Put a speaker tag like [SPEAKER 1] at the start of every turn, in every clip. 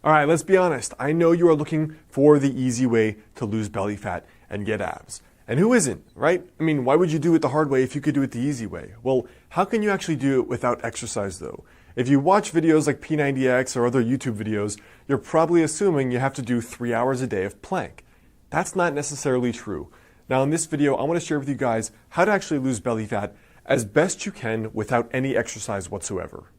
[SPEAKER 1] All right, let's be honest. I know you are looking for the easy way to lose belly fat and get abs. And who isn't, right? I mean, why would you do it the hard way if you could do it the easy way? Well, how can you actually do it without exercise though? If you watch videos like P90X or other YouTube videos, you're probably assuming you have to do 3 hours a day of plank. That's not necessarily true. Now in this video, I want to share with you guys how to actually lose belly fat as best you can without any exercise whatsoever.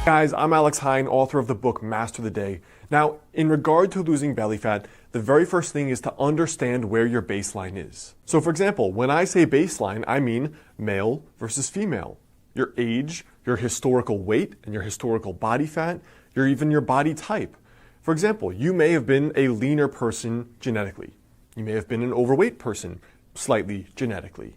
[SPEAKER 1] Guys, I'm Alex Heyne, author of the book Master the Day. Now, in regard to losing belly fat, the very first thing is to understand where your baseline is. So for example, when I say baseline, I mean male versus female. Your age, your historical weight, and your historical body fat, even your body type. For example, you may have been a leaner person genetically. You may have been an overweight person slightly genetically.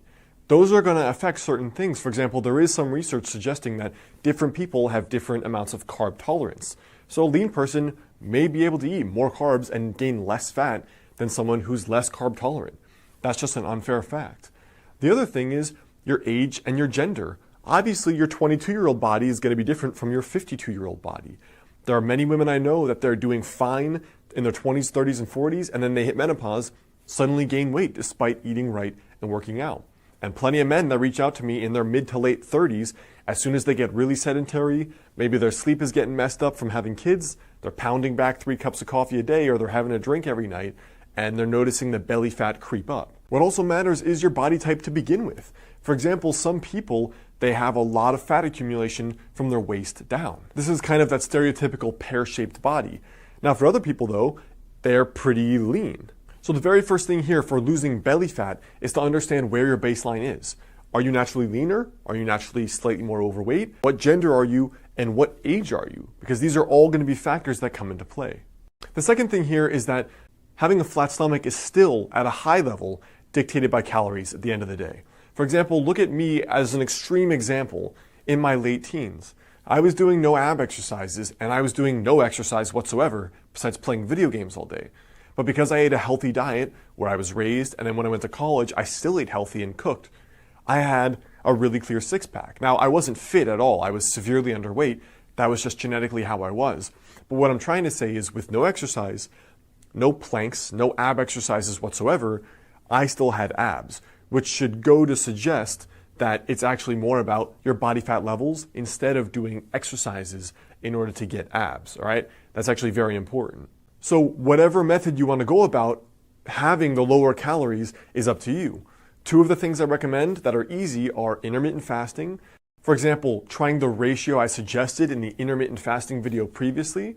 [SPEAKER 1] Those are going to affect certain things. For example, there is some research suggesting that different people have different amounts of carb tolerance. So a lean person may be able to eat more carbs and gain less fat than someone who's less carb tolerant. That's just an unfair fact. The other thing is your age and your gender. Obviously, your 22-year-old body is going to be different from your 52-year-old body. There are many women I know that they're doing fine in their 20s, 30s, and 40s, and then they hit menopause, suddenly gain weight despite eating right and working out. And plenty of men that reach out to me in their mid to late 30s, as soon as they get really sedentary, maybe their sleep is getting messed up from having kids, they're pounding back 3 cups of coffee a day, or they're having a drink every night, and they're noticing the belly fat creep up. What also matters is your body type to begin with. For example, some people, they have a lot of fat accumulation from their waist down. This is kind of that stereotypical pear-shaped body. Now for other people though, they're pretty lean. So the very first thing here for losing belly fat is to understand where your baseline is. Are you naturally leaner? Are you naturally slightly more overweight? What gender are you and what age are you? Because these are all going to be factors that come into play. The second thing here is that having a flat stomach is still at a high level dictated by calories at the end of the day. For example, look at me as an extreme example in my late teens. I was doing no ab exercises and I was doing no exercise whatsoever besides playing video games all day. But because I ate a healthy diet where I was raised, and then when I went to college, I still ate healthy and cooked, I had a really clear six-pack. Now, I wasn't fit at all. I was severely underweight. That was just genetically how I was. But what I'm trying to say is with no exercise, no planks, no ab exercises whatsoever, I still had abs, which should go to suggest that it's actually more about your body fat levels instead of doing exercises in order to get abs, all right? That's actually very important. So whatever method you want to go about, having the lower calories is up to you. 2 of the things I recommend that are easy are intermittent fasting. For example, trying the ratio I suggested in the intermittent fasting video previously,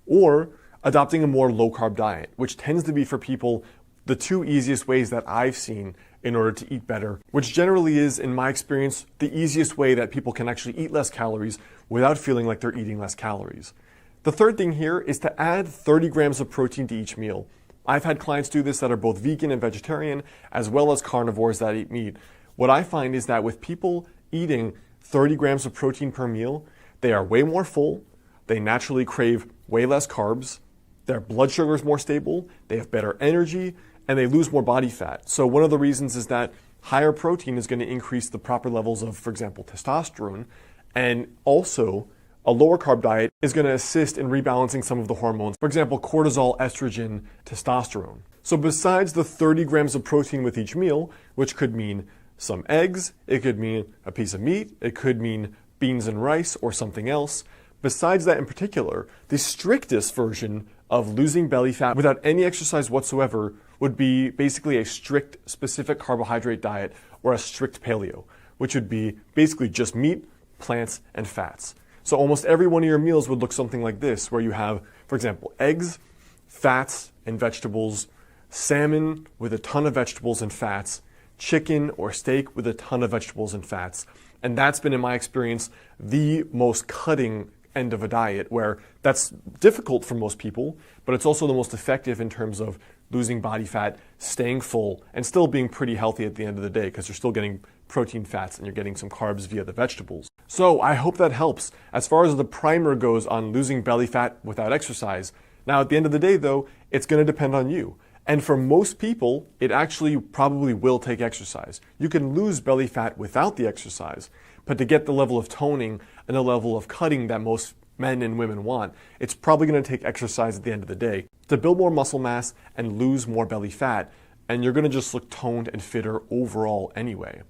[SPEAKER 1] or adopting a more low-carb diet, which tends to be for people the 2 easiest ways that I've seen in order to eat better, which generally is, in my experience, the easiest way that people can actually eat less calories without feeling like they're eating less calories. The third thing here is to add 30 grams of protein to each meal. I've had clients do this that are both vegan and vegetarian, as well as carnivores that eat meat. What I find is that with people eating 30 grams of protein per meal, they are way more full, they naturally crave way less carbs, their blood sugar is more stable, they have better energy, and they lose more body fat. So one of the reasons is that higher protein is going to increase the proper levels of, for example, testosterone, and also a lower carb diet is going to assist in rebalancing some of the hormones. For example, cortisol, estrogen, testosterone. So besides the 30 grams of protein with each meal, which could mean some eggs, it could mean a piece of meat, it could mean beans and rice or something else. Besides that in particular, the strictest version of losing belly fat without any exercise whatsoever would be basically a strict specific carbohydrate diet or a strict paleo, which would be basically just meat, plants, and fats. So almost every one of your meals would look something like this, where you have, for example, eggs, fats, and vegetables, salmon with a ton of vegetables and fats, chicken or steak with a ton of vegetables and fats. And that's been, in my experience, the most cutting end of a diet, where that's difficult for most people, but it's also the most effective in terms of losing body fat, staying full, and still being pretty healthy at the end of the day, because you're still getting protein, fats, and you're getting some carbs via the vegetables. So I hope that helps. As far as the primer goes on losing belly fat without exercise, now at the end of the day though, it's going to depend on you. And for most people, it actually probably will take exercise. You can lose belly fat without the exercise, but to get the level of toning and the level of cutting that most men and women want, it's probably going to take exercise at the end of the day to build more muscle mass and lose more belly fat, and you're going to just look toned and fitter overall anyway.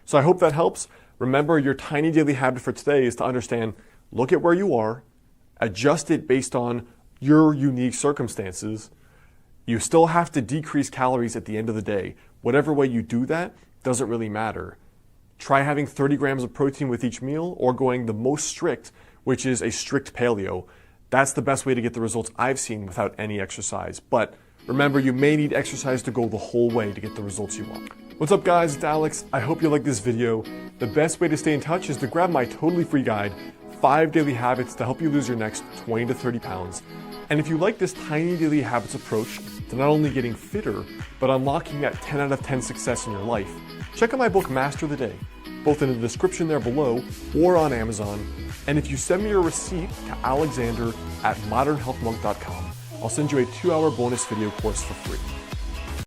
[SPEAKER 1] So I hope that helps. Remember, your tiny daily habit for today is to understand, look at where you are, adjust it based on your unique circumstances. You still have to decrease calories at the end of the day. Whatever way you do that doesn't really matter. Try having 30 grams of protein with each meal, or going the most strict, which is a strict paleo. That's the best way to get the results I've seen without any exercise. But remember, you may need exercise to go the whole way to get the results you want. What's up guys, it's Alex. I hope you like this video. The best way to stay in touch is to grab my totally free guide, 5 daily habits to help you lose your next 20 to 30 pounds. And if you like this tiny daily habits approach to not only getting fitter, but unlocking that 10 out of 10 success in your life, check out my book, Master the Day, both in the description there below or on Amazon. And if you send me your receipt to alexander@modernhealthmonk.com, I'll send you a 2-hour bonus video course for free.